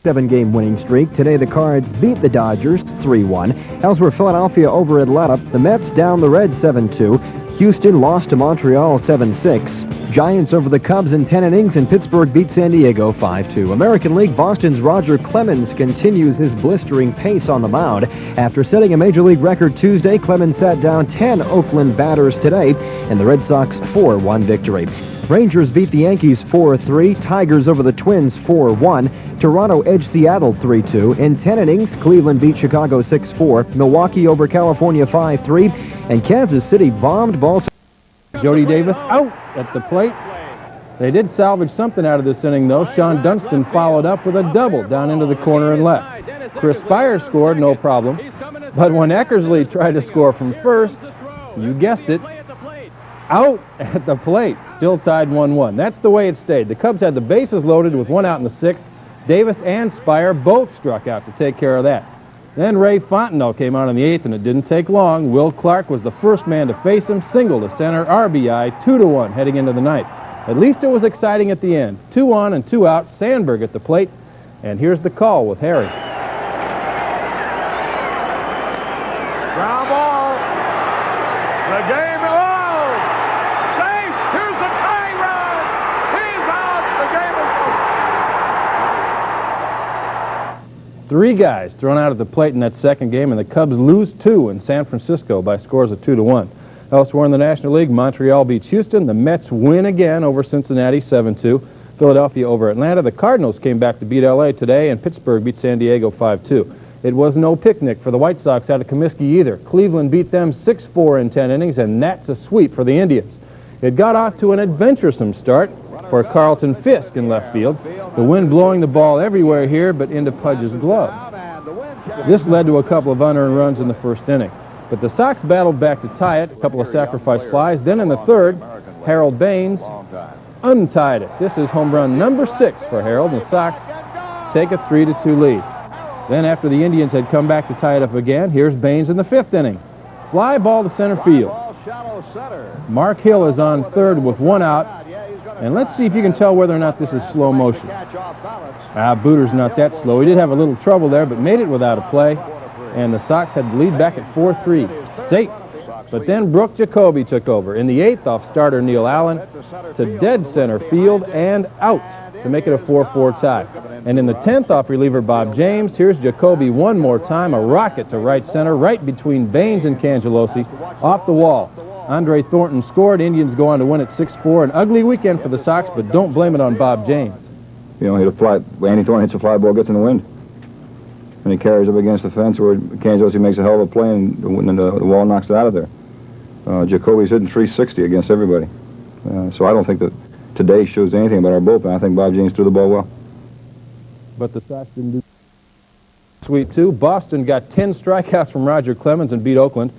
7-game winning streak. Today the Cards beat the Dodgers 3-1. Elsewhere, Philadelphia over Atlanta. The Mets down the Reds 7-2. Houston lost to Montreal 7-6. Giants over the Cubs in 10 innings, and Pittsburgh beat San Diego 5-2. American League, Boston's Roger Clemens continues his blistering pace on the mound. After setting a Major League record Tuesday, Clemens sat down 10 Oakland batters today in the Red Sox 4-1 victory. Rangers beat the Yankees 4-3. Tigers over the Twins 4-1. Toronto edged Seattle 3-2. In 10 innings, Cleveland beat Chicago 6-4. Milwaukee over California 5-3. And Kansas City bombed Baltimore. Jody Davis out at the plate. They did salvage something out of this inning, though. Sean Dunston followed up with a double down into the corner and left. Chris Spires scored, no problem. But when Eckersley tried to score from first, you guessed it, out at the plate. Still tied 1-1. That's the way it stayed. The Cubs had the bases loaded with one out in the sixth. Davis and Spire both struck out to take care of that. Then Ray Fontenot came out in the eighth, and it didn't take long. Will Clark was the first man to face him, single to center, RBI, 2-1 heading into the ninth. At least it was exciting at the end. 2 on and 2 out, Sandberg at the plate, and here's the call with Harry. Ground ball. The game is on. Safe. Here's the tying run. He's out. The game is over. 3 guys thrown out at the plate in that second game, and the Cubs lose 2 in San Francisco by scores of 2-1. Elsewhere in the National League, Montreal beats Houston. The Mets win again over Cincinnati 7-2. Philadelphia over Atlanta. The Cardinals came back to beat L.A. today, and Pittsburgh beat San Diego 5-2. It was no picnic for the White Sox out of Comiskey either. Cleveland beat them 6-4 in 10 innings, and that's a sweep for the Indians. It got off to an adventuresome start for Carlton Fisk in left field. The wind blowing the ball everywhere here, but into Pudge's glove. This led to a couple of unearned runs in the first inning. But the Sox battled back to tie it, a couple of sacrifice flies. Then in the third, Harold Baines untied it. This is home run number 6 for Harold, and the Sox take a 3-2 lead. Then after the Indians had come back to tie it up again, here's Baines in the 5th inning. Fly ball to center field. Mark Hill is on third with 1 out. And let's see if you can tell whether or not this is slow motion. Booter's not that slow. He did have a little trouble there, but made it without a play. And the Sox had the lead back at 4-3. Safe. But then Brooke Jacoby took over. In the 8th, off starter Neil Allen to dead center field and out to make it a 4-4 tie. And in the 10th, off reliever Bob James, here's Jacoby one more time, a rocket to right center, right between Baines and Cangelosi, off the wall. Andre Thornton scored. Indians go on to win at 6-4. An ugly weekend for the Sox, but don't blame it on Bob James. You know, Andy Thornton hits a fly ball, gets in the wind. And he carries up against the fence where Cangelosi makes a hell of a play, and the wall knocks it out of there. Jacoby's hitting 360 against everybody. So I don't think that today shows anything about our bullpen. I think Bob James threw the ball well. But the Sox didn't do sweet too. Boston got 10 strikeouts from Roger Clemens and beat Oakland.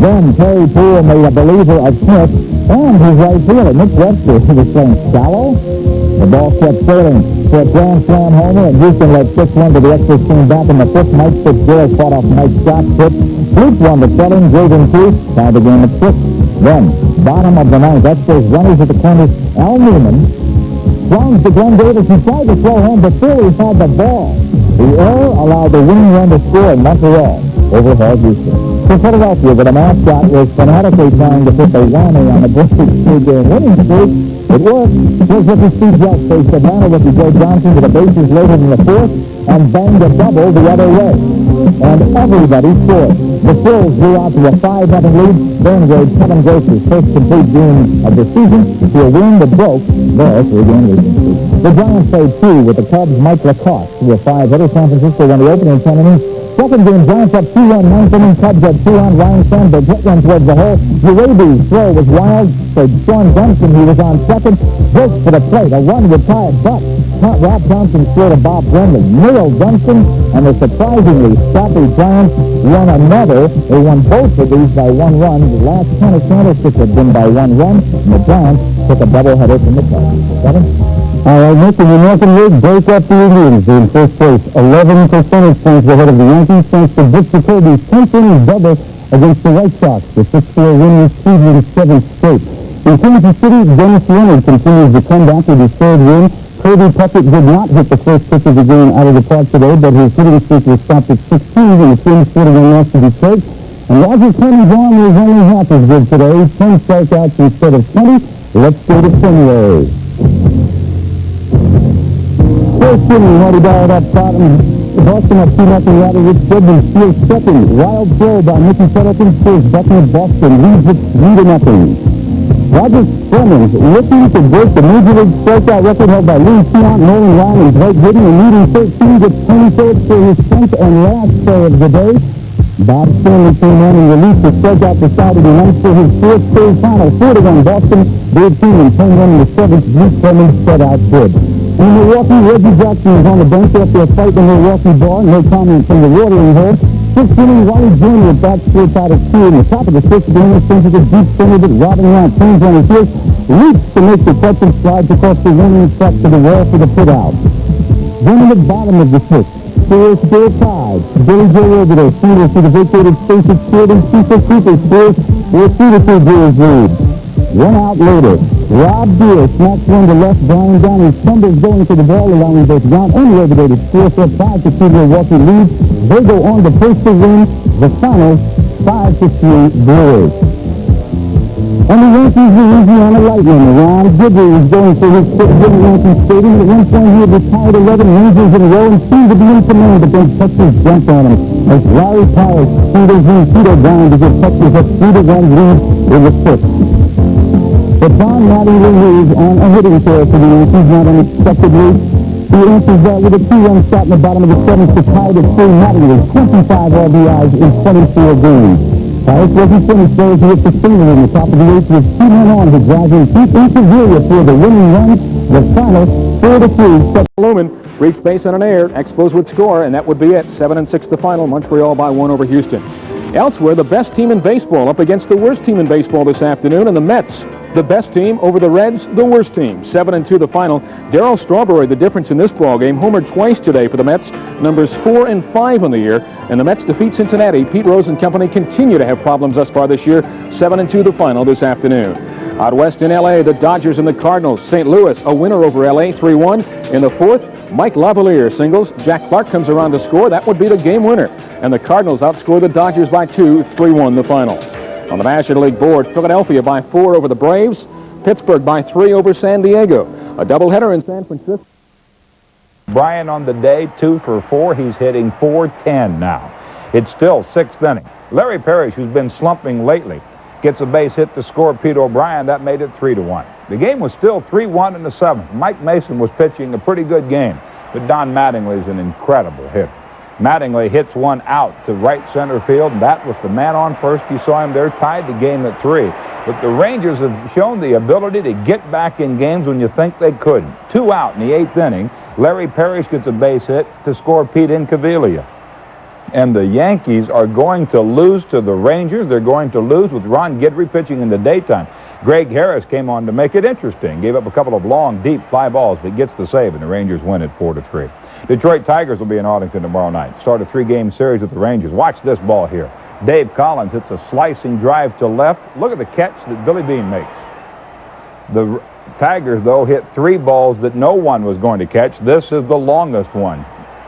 Then Terry Poole made a believer of Smith, and his right fielder, Nick Webster, who was playing shallow. The ball kept sailing for a grand slam homer, and Houston led 6-1 to the extras. Came back in the 5th. Mike Fitzgerald fought off Mike Scott's pitch. Fluke won the 7, gave him 2, tied the game at 6. Then, bottom of the 9th, extras runners at the corners. Al Newman swung to Glenn Davis. He tried to throw home, but Philly had the ball. The error allowed the winning run to score in Montreal over Houston. For Philadelphia, where the mascot was fanatically trying to put the whammy on the British 2-game winning streak, it worked. Here's Ricky Steve Jets faced Atlanta with Joe Johnson to the bases loaded in the 4th and banged a double the other way. And everybody scored. The Phils grew out to a 5-0 lead. Then rode Kevin Gross's first complete game of the season to a win that broke their 3-game losing streak. The Giants played 2 with the Cubs' Mike Lacoste to a 5-hitter. San Francisco won the opening 10 innings. Second game, Giants up 2-1, 9th inning, Cubs up 2-1. Ryan Sandberg hit one towards the hole. Urabe's throw was wild, so Sean Dunston, who was on second, broke for the plate. A run would tie it, but Rob Thompson scored a Bob Brendan. Neil Dunston and the surprisingly scrappy Giants won another. They won both of these by 1 run. The last 10 of Candlestick had been by 1 run, and the Giants took a doubleheader from the Cubs. Kevin? All right, Nick, in the American League, break up the Indians in first place. 11 percentage points ahead of the Yankees, thanks to Vic Jacoby's 10th inning double against the White Sox. The 6-4 win was Cleveland's 7th straight. In Kansas City, Dennis Leonard continues to come back with his 3rd win. Kirby Puckett did not hit the first pitch of the game out of the park today, but his hitting streak was stopped at 16 in the Twins' 41 loss to Detroit. And Roger Clemens on was only half as good today. 10 strikeouts instead of 20. Let's go to Fenway. First inning, Marty Ballard up bottom. Boston up 2-0 out of Rich Goodman. Steals second. Wild throw by Mickey Featherton. First Buckner. Boston leads it 3-0. Roger Clemens looking to break the Major League strikeout record held by Louis Tiant, Nolan Ryan, and Blake Gooden, and leading 13 gets 23rd for his 10th and last play of the day. Bob Stanley came on and released the strikeout decided he went for his fourth straight final. 4-1 Boston. Dave Keenan turned one in the seventh. Luke Clemens set out good. In Milwaukee, Reggie Jackson was on the bench after a fight in the Milwaukee bar. No comment from the watering hole. Sixth inning, Wally Jr. bats straight out of two. In the top of the sixth inning, sends it to deep center, but Robin Round turns on his heels, leaps to make the catch and slides across the winning track to the wall for the put-out. Then in the bottom of the sixth, still tied. Billy Joe over there, Peters to the vacated space at third, and Cecil Cooper scores for a 3-2 Brewers lead. 1 out later, Rob Deere smacks one to left. Brian Downey stumbles going to the ball, allowing both John and over there to score for a 5-2 Milwaukee lead. They go on to post the win. The final 5-3 Brewers. And the Yankees Louisiana Lightning. Ron Gibber is going for his fifth win at Yankee Stadium. At one point he had retired 11 Rangers in a row and seemed to be in command, but then Texas jumped on him as Larry Powers speeders in Tito down to give Texas a 3-1 lead in the fifth. But Don Mattingly is on a hitting tear for the Yankees, not unexpectedly. He answers that with a 2-run shot in the bottom of the seventh to tie it at 3. Mattingly, 25 RBIs in 24 games. Pirates wasn't finished though as he hit the single in the top of the eighth with 2 men on to drive in Pete Sevilla for the winning run. The final 4-3. Lumen reached base on an error. Expos would score, and that would be it. 7-6 the final. Montreal by 1 over Houston. Elsewhere, the best team in baseball up against the worst team in baseball this afternoon, and the Mets, the best team over the Reds, the worst team. 7-2 the final. Darryl Strawberry, the difference in this ball game, homered twice today for the Mets, numbers 4 and 5 on the year, and the Mets defeat Cincinnati. Pete Rose and company continue to have problems thus far this year. 7-2 the final this afternoon. Out west in L.A., the Dodgers and the Cardinals. St. Louis, a winner over L.A., 3-1. In the fourth, Mike Lavalier singles. Jack Clark comes around to score. That would be the game winner. And the Cardinals outscore the Dodgers by 2, 3-1 the final. On the National League board, Philadelphia by 4 over the Braves. Pittsburgh by 3 over San Diego. A doubleheader in San Francisco. Bryan on the day, 2 for 4. He's hitting .410 now. It's still 6th inning. Larry Parrish, who's been slumping lately, gets a base hit to score Pete O'Brien. That made it 3-1. The game was still 3-1 in the 7th. Mike Mason was pitching a pretty good game, but Don Mattingly is an incredible hitter. Mattingly hits one out to right center field, and that was the man on first. You saw him there, tied the game at 3. But the Rangers have shown the ability to get back in games when you think they couldn't. 2 out in the 8th inning. Larry Parrish gets a base hit to score Pete Incaviglia. And the Yankees are going to lose to the Rangers. They're going to lose with Ron Guidry pitching in the daytime. Greg Harris came on to make it interesting. Gave up a couple of long, deep fly balls, but gets the save, and the Rangers win it 4-3. Detroit Tigers will be in Arlington tomorrow night. Start a 3-game series with the Rangers. Watch this ball here. Dave Collins hits a slicing drive to left. Look at the catch that Billy Beane makes. The Tigers, though, hit 3 balls that no one was going to catch. This is the longest one.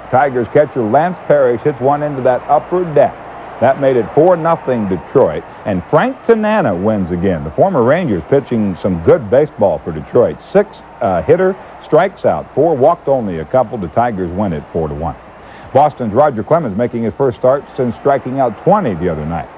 Tigers catcher Lance Parrish hits one into that upper deck. That made it 4-0 Detroit. And Frank Tanana wins again. The former Rangers pitching some good baseball for Detroit. 6 hitter, strikes out 4, walked only a couple. The Tigers win it 4-1. Boston's Roger Clemens making his first start since striking out 20 the other night.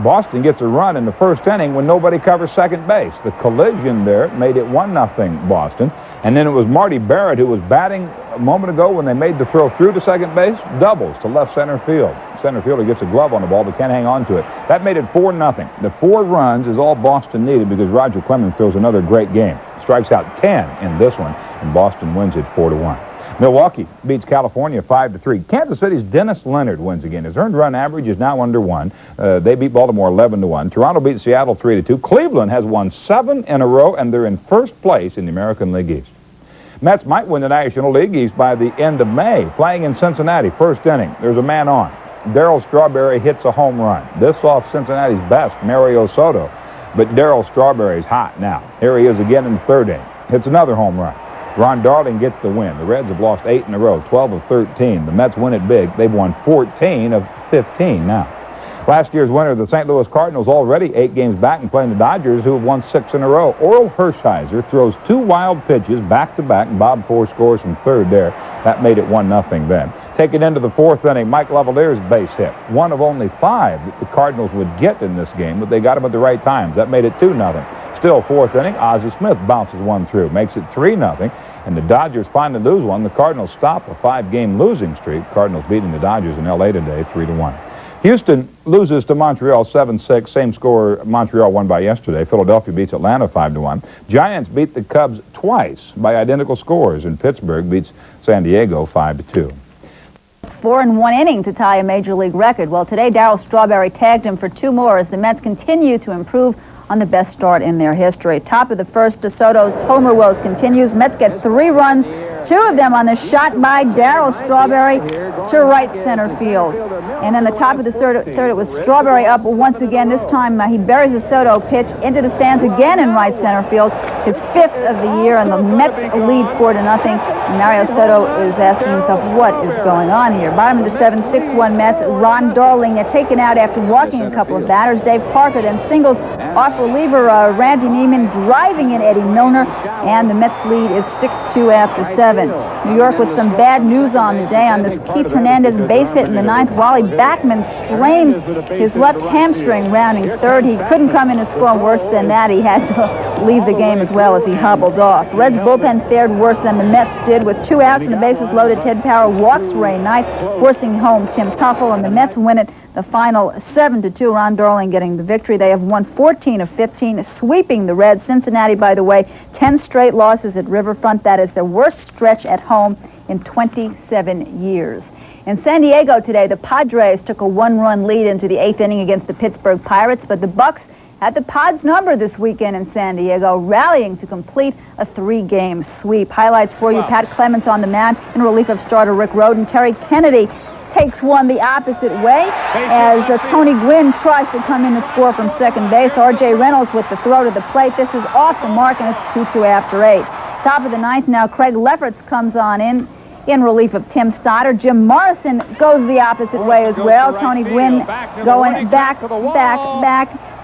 Boston gets a run in the first inning when nobody covers second base. The collision there made it 1-0 Boston. And then it was Marty Barrett who was batting a moment ago when they made the throw through to second base. Doubles to left center field. Center fielder gets a glove on the ball but can't hang on to it. That made it 4-0. The 4 runs is all Boston needed because Roger Clemens throws another great game. Strikes out 10 in this one, and Boston wins it 4-1. Milwaukee beats California 5-3. Kansas City's Dennis Leonard wins again. His earned run average is now under 1. They beat Baltimore 11-1. Toronto beats Seattle 3-2. Cleveland has won 7 in a row, and they're in first place in the American League East. Mets might win the National League East by the end of May. Playing in Cincinnati, first inning. There's a man on. Darryl Strawberry hits a home run. This off Cincinnati's best, Mario Soto. But Darryl Strawberry's hot now. Here he is again in the 3rd inning. Hits another home run. Ron Darling gets the win. The Reds have lost 8 in a row, 12 of 13. The Mets win it big. They've won 14 of 15 now. Last year's winner, the St. Louis Cardinals, already 8 games back and playing the Dodgers, who have won 6 in a row. Orel Hershiser throws 2 wild pitches back-to-back, and Bob Force scores from third there. That made it 1-0 then. Take it into the 4th inning, Mike Levalier's base hit. One of only 5 that the Cardinals would get in this game, but they got him at the right times. That made it 2-0. Still 4th inning, Ozzie Smith bounces one through, makes it 3-0. And the Dodgers finally lose one. The Cardinals stop a 5-game losing streak. Cardinals beating the Dodgers in L.A. today, 3-1. Houston loses to Montreal 7-6. Same score Montreal won by yesterday. Philadelphia beats Atlanta 5-1. Giants beat the Cubs twice by identical scores. And Pittsburgh beats San Diego 5-2. 4-1 inning to tie a Major League record. Well, today Darryl Strawberry tagged him for 2 more as the Mets continue to improve on the best start in their history. Top of the first, DeSoto's homer woes continues. Mets get 3 runs, 2 of them on the shot by Darryl Strawberry to right center field. And then the top of the third, it was Strawberry up once again. This time he buries a Soto pitch into the stands again in right center field. His 5th of the year, and the Mets lead 4-0. Mario Soto is asking himself, what is going on here? Bottom of the 7th, 6-1 Mets. Ron Darling taken out after walking a couple of batters. Dave Parker then singles off reliever Randy Neiman, driving in Eddie Milner, and the Mets lead is 6-2 after 7. New York with some bad news on the day on this Keith Hernandez base hit in the 9th. Wally Backman strains his left hamstring rounding third. He couldn't come in and score. Worse than that, he had to leave the game as well as he hobbled off. Reds bullpen fared worse than the Mets did. With 2 outs and the bases loaded, Ted Power walks Ray Knight, forcing home Tim Tuffle, and the Mets win it the final 7-2. Ron Darling getting the victory. They have won 14 of 15, sweeping the Reds. Cincinnati, by the way, 10 straight losses at Riverfront. That is their worst stretch at home in 27 years. In San Diego today, the Padres took a 1-run lead into the 8th inning against the Pittsburgh Pirates, but the Bucks had the Pods number this weekend in San Diego, rallying to complete a 3-game sweep. Highlights for you: Pat Clements on the mound in relief of starter Rick Rhoden. Terry Kennedy takes one the opposite way as Tony Gwynn tries to come in to score from second base. R.J. Reynolds with the throw to the plate. This is off the mark, and it's 2-2 after 8. Top of the 9th now, Craig Lefferts comes on in relief of Tim Stoddard. Jim Morrison goes the opposite way as well. Tony Gwynn going back,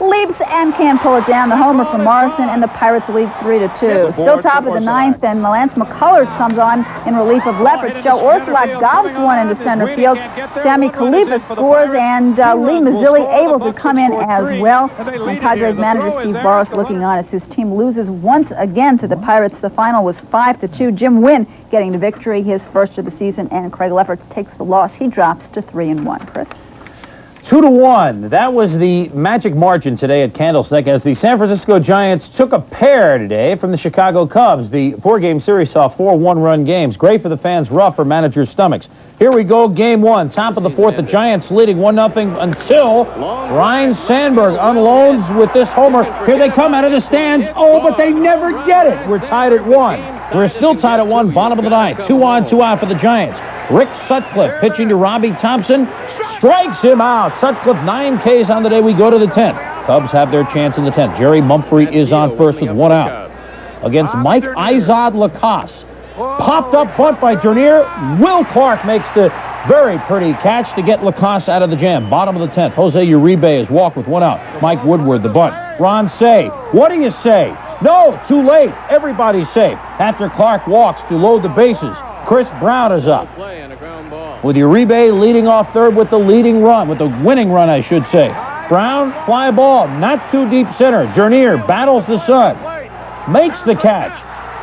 leaps and can't pull it down. The homer for Morrison, and the Pirates lead 3-2. Still top of the 9th, and Lance McCullers comes on in relief of Lefferts. Joe Orsolak golfs one into center field. Sammy Khalifa scores, and Lee Mazzilli able to come in as well. And Padres manager Steve Boros looking on as his team loses once again to the Pirates. The final was 5-2. Jim Wynn getting the victory, his first of the season, and Craig Lefferts takes the loss. He drops to 3-1. Chris? 2-1. That was the magic margin today at Candlestick as the San Francisco Giants took a pair today from the Chicago Cubs. The 4-game series saw 4 one-run games. Great for the fans, rough for managers' stomachs. Here we go, game 1. Top of the 4th, the Giants leading 1-0 until Ryne Sandberg unloads with this homer. Here they come out of the stands. Oh, but they never get it. We're tied at 1. We're still tied at 1, bottom of the 9th. 2 on, 2 out for the Giants. Rick Sutcliffe pitching to Robbie Thompson. Strikes him out. Sutcliffe 9 Ks on the day. We go to the 10th. Cubs have their chance in the 10th. Jerry Mumphrey is on first with 1 out. Against Mike Izod Lacasse. Popped up bunt by Dernier. Will Clark makes the very pretty catch to get Lacasse out of the jam. Bottom of the 10th. Jose Uribe is walked with 1 out. Mike Woodward the bunt. Ron Say. What do you say? No, too late. Everybody's safe. After Clark walks to load the bases, Chris Brown is up. With Uribe leading off third with the leading run, with the winning run, I should say. Brown, fly ball, not too deep center. Dernier battles the sun, makes the catch,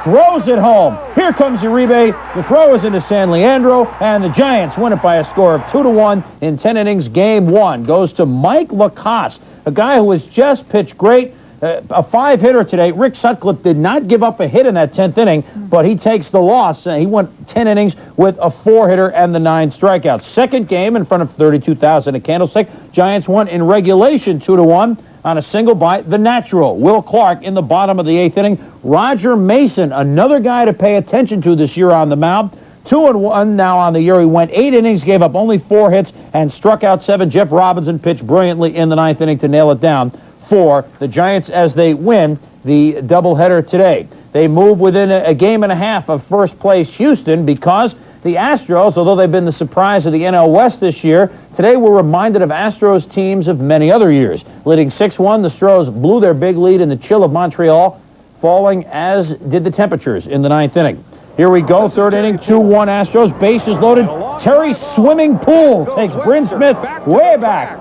throws it home. Here comes Uribe. The throw is into San Leandro, and the Giants win it by a score of 2-1 in 10 innings. Game 1 goes to Mike Lacasse, a guy who has just pitched great. A 5-hitter today. Rick Sutcliffe did not give up a hit in that 10th inning, but he takes the loss. He went 10 innings with a 4-hitter and the 9 strikeouts. Second game in front of 32,000 at Candlestick. Giants won in regulation 2-1 on a single by the natural, Will Clark, in the bottom of the 8th inning. Roger Mason, another guy to pay attention to this year on the mound. 2-1 now on the year. He went 8 innings, gave up only 4 hits, and struck out 7. Jeff Robinson pitched brilliantly in the 9th inning to nail it down for the Giants as they win the doubleheader today. They move within a game and a half of first place Houston because the Astros, although they've been the surprise of the NL West this year, today we're reminded of Astros teams of many other years. Leading 6-1, the Stros blew their big lead in the chill of Montreal, falling as did the temperatures in the ninth inning. Here we go, third inning, 2-1 Astros, bases loaded. Terry Swimming Pool takes Bryn Smith way back,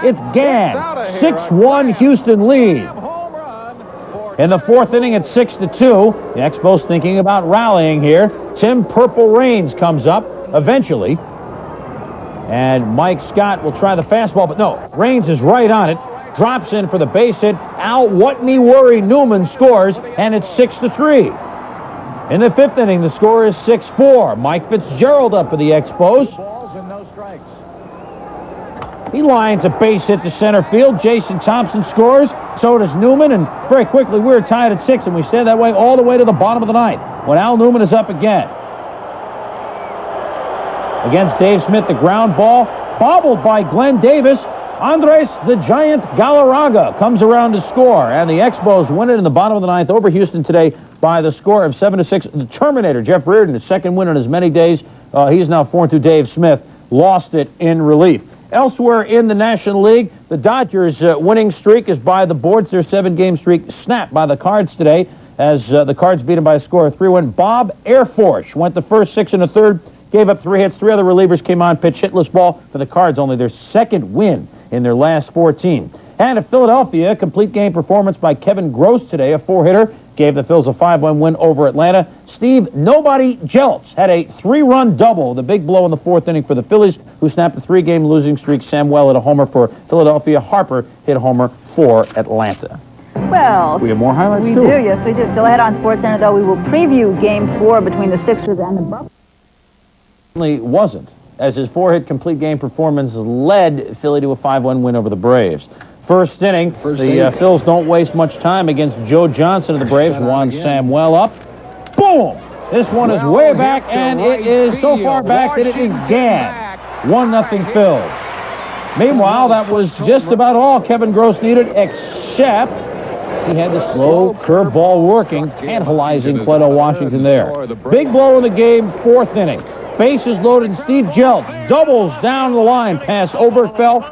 it's Gann. 6-1 Houston lead. In the fourth inning at 6-2, the Expos thinking about rallying here. Tim Purple Raines comes up eventually. And Mike Scott will try the fastball, but no, Raines is right on it. Drops in for the base hit. Al What-Me-Worry Newman scores, and it's 6-3. In the fifth inning, the score is 6-4. Mike Fitzgerald up for the Expos. He lines a base hit to center field. Jason Thompson scores. So does Newman, and very quickly we're tied at 6, and we stay that way all the way to the bottom of the ninth when Al Newman is up again. Against Dave Smith, the ground ball, bobbled by Glenn Davis. Andres the Giant Galarraga comes around to score, and the Expos win it in the bottom of the ninth over Houston today by the score of 7-6. The Terminator, Jeff Reardon, his second win in as many days. He's now 4-2. Dave Smith lost it in relief. Elsewhere in the National League, the Dodgers' winning streak is by the boards. Their 7-game streak snapped by the Cards today as the Cards beat them by a score of 3-1. Bob Airforce went the first 6 1/3, gave up 3 hits. 3 other relievers came on, pitched hitless ball for the Cards, only their second win in their last 14. And at Philadelphia, a complete game performance by Kevin Gross today, a 4-hitter, gave the Phils a 5-1 win over Atlanta. Steve Nobody Jeltz had a 3-run double, the big blow in the fourth inning for the Phillies, who snapped a 3-game losing streak. Samuel hit a homer for Philadelphia. Harper hit a homer for Atlanta. Well, we have more highlights, we too. do, yes, we do. Still ahead on SportsCenter, though, we will preview Game 4 between the Sixers and the Bucks. Wasn't, as his 4-hit complete game performance led Philly to a 5-1 win over the Braves. First inning, the Phils don't waste much time against Joe Johnson of the Braves. Juan Samuel up. Boom! This one is way back, and it is so far back that it is Gann. 1-0 Phils. Meanwhile, that was just about all Kevin Gross needed, except he had the slow curveball working, tantalizing Cleto Washington there. Big blow in the game, fourth inning. Bases loaded, and Steve Jeltz doubles down the line past Oberkfell.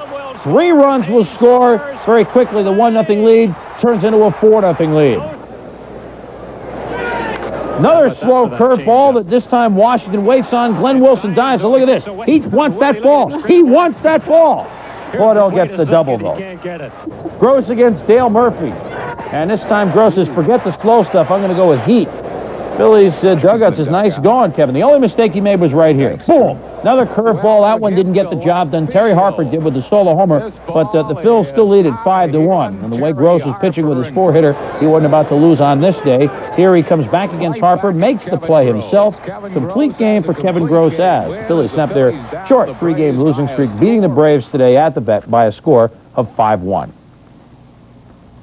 3 runs will score. Very quickly, the 1-0 lead turns into a 4-0 lead. Another slow curveball that this time Washington waits on. Glenn Wilson dives. So look at this. He wants that ball. He wants that ball. Bordeaux gets the double, though. Gross against Dale Murphy. And this time, Gross says, forget the slow stuff. I'm going to go with heat. Phillies dugouts is nice going, Kevin. The only mistake he made was right here. Boom. Another curveball. That one didn't get the job done. Terry Harper did with the solo homer, but the Phils still lead at 5-1. And the way Gross is pitching with his 4-hitter, he wasn't about to lose on this day. Here he comes back against Harper, makes the play himself. Complete game for Kevin Gross as the Phillies snap their short 3-game losing streak, beating the Braves today at the Bet by a score of 5-1.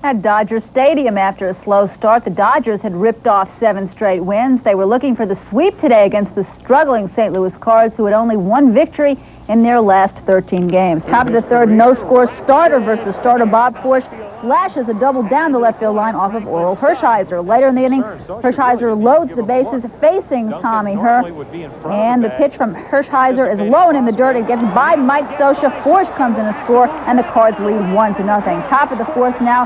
At Dodger Stadium, after a slow start, the Dodgers had ripped off 7 straight wins. They were looking for the sweep today against the struggling St. Louis Cards, who had only 1 victory in their last 13 games. Top of the third, no-score starter versus starter Bob Forsch slashes a double down the left field line off of Oral Hershiser. Later in the inning, Hershiser loads the bases facing Tommy Herr, and the pitch from Hershiser is low and in the dirt. It gets by Mike Scioscia. Forsch comes in to score, and the Cards lead 1-0. Top of the fourth now,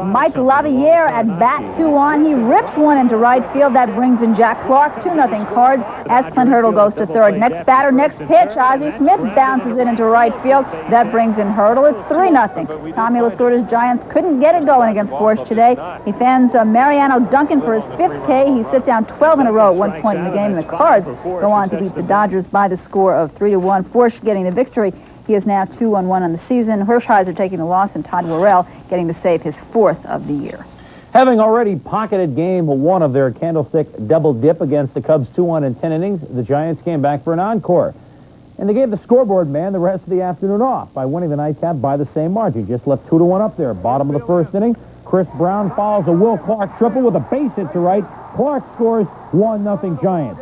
Mike Laviere at bat, 2 on. He rips one into right field. That brings in Jack Clark. 2-0 Cards as Clint Hurdle goes to third. Next batter, next pitch, Ozzie Smith bounces it into right field. That brings in Hurdle. It's 3-0. Tommy Lasorda's Giants couldn't get it going against Forsch today. He fans Mariano Duncan for his 5th K. He sits down 12 in a row at one point in the game, and the Cards go on to beat the Dodgers by the score of 3-1. Forsch getting the victory. He is now 2-1 on the season. Hershiser taking the loss, and Todd Worrell getting to save his 4th of the year. Having already pocketed game 1 of their Candlestick double dip against the Cubs 2-1 in 10 innings, the Giants came back for an encore. And they gave the scoreboard man the rest of the afternoon off by winning the nightcap by the same margin. Just left 2-1 up there. Bottom of the first inning, Chris Brown follows a Will Clark triple with a base hit to right. Clark scores 1-0 Giants.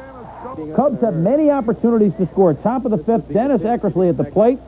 Cubs have many opportunities to score. Top of the 5th, Dennis Eckersley at the plate.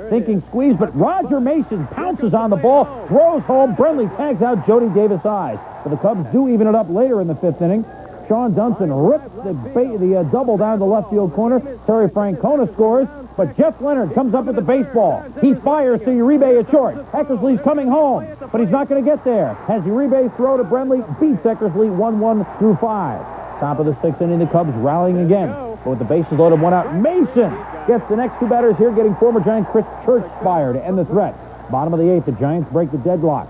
thinking squeeze, but Roger Mason pounces on the ball, throws home. Brenly tags out Jody Davis-Eyes. But the Cubs do even it up later in the 5th inning. Sean Dunson rips the double down the left field corner. Terry Francona scores, but Jeff Leonard comes up with the baseball. He fires to Uribe at short. Eckersley's coming home, but he's not going to get there. Has Uribe throw to Brenly, beats Eckersley 1-1 through 5. Top of the 6th inning, the Cubs rallying again. But with the bases loaded, 1 out, Mason gets the next 2 batters here, getting former Giant Chris Churchspire to end the threat. Bottom of the 8th, the Giants break the deadlock.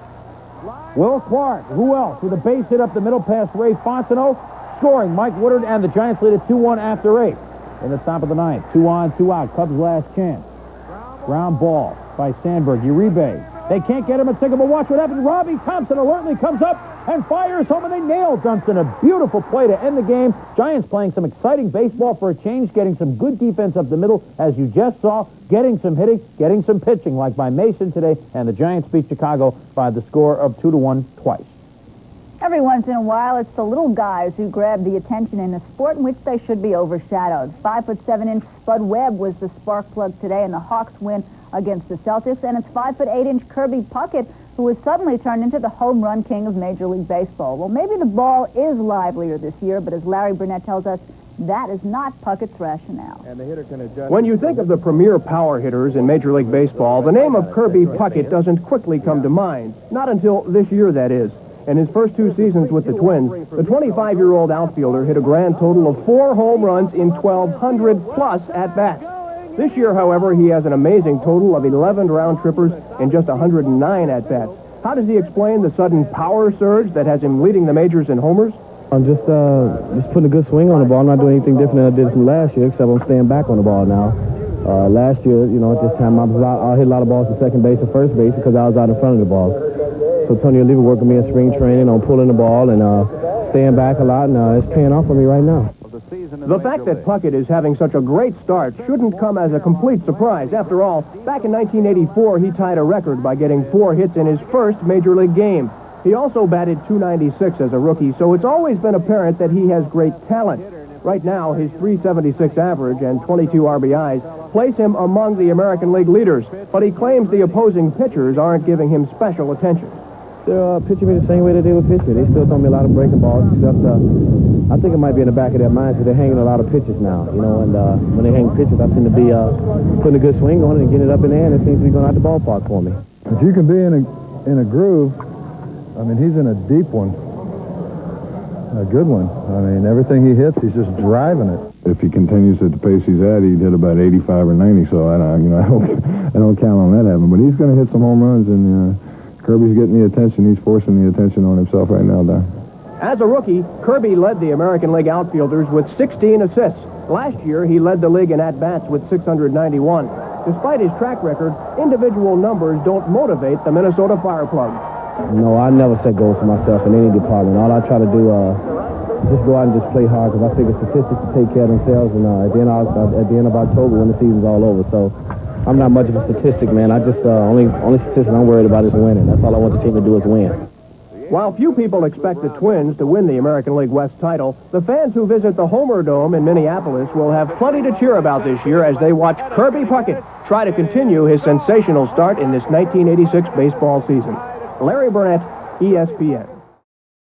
Will Clark, who else, with a base hit up the middle past Ray Fontenot, scoring Mike Woodard, and the Giants lead at 2-1 after 8. In the top of the 9th, 2 on, 2 out, Cubs' last chance. Ground ball by Sandberg, Uribe. They can't get him at second, but watch what happens. Robbie Thompson alertly comes up and fires home, and they nail Dunston. A beautiful play to end the game. Giants playing some exciting baseball for a change, getting some good defense up the middle, as you just saw, getting some hitting, getting some pitching, like by Mason today, and the Giants beat Chicago by the score of 2-1 twice. Every once in a while, it's the little guys who grab the attention in a sport in which they should be overshadowed. 5'7" Spud Webb was the spark plug today in the Hawks win against the Celtics, and it's 5'8" Kirby Puckett, who was suddenly turned into the home run king of Major League Baseball. Well, maybe the ball is livelier this year, but as Larry Burnett tells us, that is not Puckett's rationale. And the hitter can adjust. When you think of the premier power hitters in Major League Baseball, the name of Kirby Puckett doesn't quickly come to mind. Not until this year, that is. In his first 2 seasons with the Twins, the 25-year-old outfielder hit a grand total of 4 home runs in 1,200-plus at-bats. This year, however, he has an amazing total of 11 round-trippers in just 109 at-bats. How does he explain the sudden power surge that has him leading the majors in homers? I'm just putting a good swing on the ball. I'm not doing anything different than I did from last year, except I'm staying back on the ball now. Last year, at this time, I hit a lot of balls to second base and first base because I was out in front of the ball. So Tony Oliva working me in spring training on pulling the ball and staying back a lot, and it's paying off for me right now. The fact that Puckett is having such a great start shouldn't come as a complete surprise. After all, back in 1984, he tied a record by getting 4 hits in his first Major League game. He also batted .296 as a rookie, so it's always been apparent that he has great talent. Right now, his .376 average and 22 RBIs place him among the American League leaders, but he claims the opposing pitchers aren't giving him special attention. They're pitching me the same way that they would pitch me. They still throw me a lot of breaking balls, except I think it might be in the back of their minds that they're hanging a lot of pitches now, and when they hang pitches, I seem to be putting a good swing on it and getting it up in the air, and it seems to be going out the ballpark for me. If you can be in a groove, I mean, he's in a deep one, a good one. I mean, everything he hits, he's just driving it. If he continues at the pace he's at, he'd hit about 85 or 90, so I don't count on that happening. But he's going to hit some home runs, and Kirby's getting the attention. He's forcing the attention on himself right now, Don. As a rookie, Kirby led the American League outfielders with 16 assists. Last year, he led the league in at-bats with 691. Despite his track record, individual numbers don't motivate the Minnesota Fireplug. No, I never set goals for myself in any department. All I try to do is just go out and just play hard, because I figure statistics will take care of themselves, and at the end of October, when the season's all over. So I'm not much of a statistic, man. I just only statistic I'm worried about is winning. That's all I want the team to do is win. While few people expect the Twins to win the American League West title, the fans who visit the Homer Dome in Minneapolis will have plenty to cheer about this year as they watch Kirby Puckett try to continue his sensational start in this 1986 baseball season. Larry Burnett, ESPN.